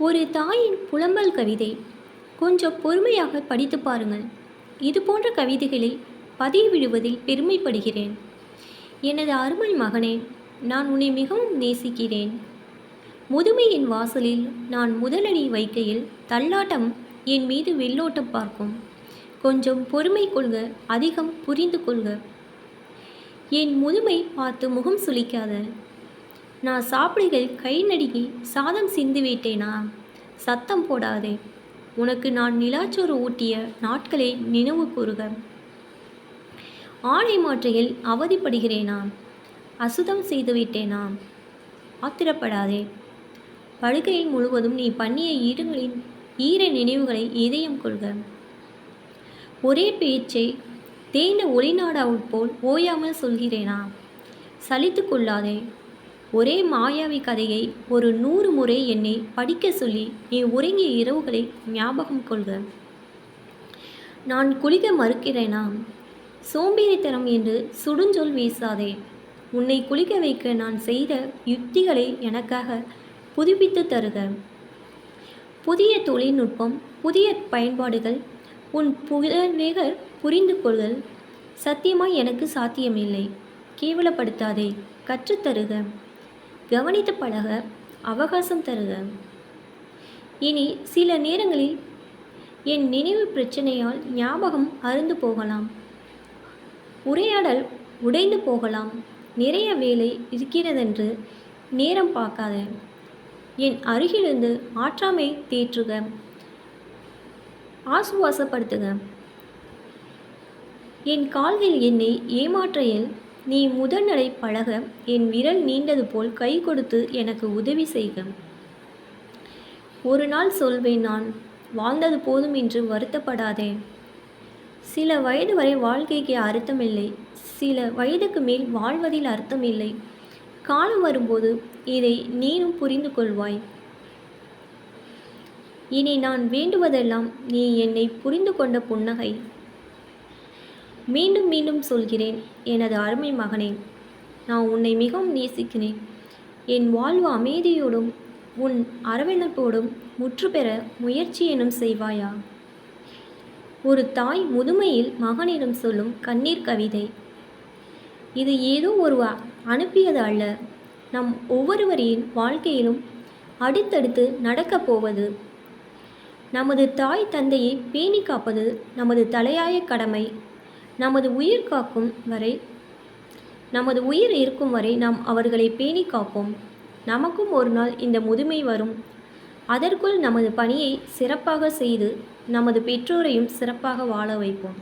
ஒரு தாயின் புலம்பல் கவிதை. கொஞ்சம் பொறுமையாக படித்து பாருங்கள். இது போன்ற கவிதைகளை பதிவிடுவதில் பெருமைப்படுகிறேன். எனது அருமை மகனே, நான் உன்னை மிகவும் நேசிக்கிறேன். முதுமையின் வாசலில் நான் முதலடி வைக்கையில் தள்ளாட்டம் என் மீது வெள்ளோட்டம் பார்க்கும். கொஞ்சம் பொறுமை கொள்க, அதிகம் புரிந்து கொள்க. என் முதுமை பார்த்து முகம் சுளிக்காத. நான் சாப்பிடுகையில் கை நடுங்கி சாதம் சிந்திவிட்டேனா? சத்தம் போடாதே. உனக்கு நான் நிலாச்சோறு ஊட்டிய நாட்களை நினைவு கூறுக. ஆடை மாற்றையில் அவதிப்படுகிறேனா? அசுத்தம் செய்துவிட்டேனா? ஆத்திரப்படாதே. படுக்கையில் முழுவதும் நீ பண்ணிய ஈடுகளின் ஈர நினைவுகளை இதயம் கொள்க. ஒரே பேச்சை தேய்ந்த ஒளிநாடாவுள் போல் ஓயாமல் சொல்கிறேனா? சலித்து கொள்ளாதே. ஒரே மாயாவி கதையை ஒரு 100 முறை என்னை படிக்க சொல்லி நீ உறங்கிய இரவுகளை ஞாபகம் கொள்க. நான் குளிக்க மறுக்கிறேனா? சோம்பேறித்தனம் என்று சுடுஞ்சொல் வீசாதே. உன்னை குளிக்க வைக்க நான் செய்த யுக்திகளை எனக்காக புதுப்பித்து தருக. புதிய தொழில்நுட்பம், புதிய பயன்பாடுகள், உன் புகழ்வேக புரிந்து கொள்தல் சத்தியமாய் எனக்கு சாத்தியமில்லை. கேவலப்படுத்தாதே. கற்றுத்தருக. கவனித்து பழக அவகாசம் தருக. இனி சில நேரங்களில் என் நினைவு பிரச்சனையால் ஞாபகம் அருந்து போகலாம். உரையாடல் உடைந்து போகலாம். நிறைய வேலை இருக்கிறதென்று நேரம் பார்க்காத. என் அருகிலிருந்து ஆற்றாமை தேற்றுக. ஆசுவாசப்படுத்துக. என் கால்கள் என்னை ஏமாற்றையில் நீ முதல்நடை பழக என் விரல் நீண்டது போல் கை கொடுத்து எனக்கு உதவி செய்க. ஒரு நாள் சொல்வேன், நான் வாழ்ந்தது போதும் என்று வருத்தப்படாதே. சில வயது வரை வாழ்க்கைக்கு அர்த்தமில்லை. சில வயதுக்கு மேல் வாழ்வதில் அர்த்தமில்லை. காலம் வரும்போது இதை நீனும் புரிந்து கொள்வாய். இனி நான் வேண்டுவதெல்லாம் நீ என்னை புரிந்து கொண்ட புன்னகை. மீண்டும் மீண்டும் சொல்கிறேன், எனது அருமை மகனே, நான் உன்னை மிகவும் நேசிக்கிறேன். என் வாழ்வு அமைதியோடும் உன் அரவணைப்போடும் முற்று பெற முயற்சி எனும் செய்வாயா? ஒரு தாய் முதுமையில் மகனிடம் சொல்லும் கண்ணீர் கவிதை. இது ஏதோ ஒருவர் அனுப்பியது அல்ல. நம் ஒவ்வொருவரின் வாழ்க்கையிலும் அடுத்தடுத்து நடக்கப் போவது. நமது தாய் தந்தையை பேணி காப்பது நமது தலையாய கடமை. நமது உயிர் இருக்கும் வரை நாம் அவர்களை பேணி காப்போம். நமக்கும் ஒரு நாள் இந்த முதுமை வரும். அதற்குள் நமது பணியை சிறப்பாக செய்து நமது பெற்றோரையும் சிறப்பாக வாழ வைப்போம்.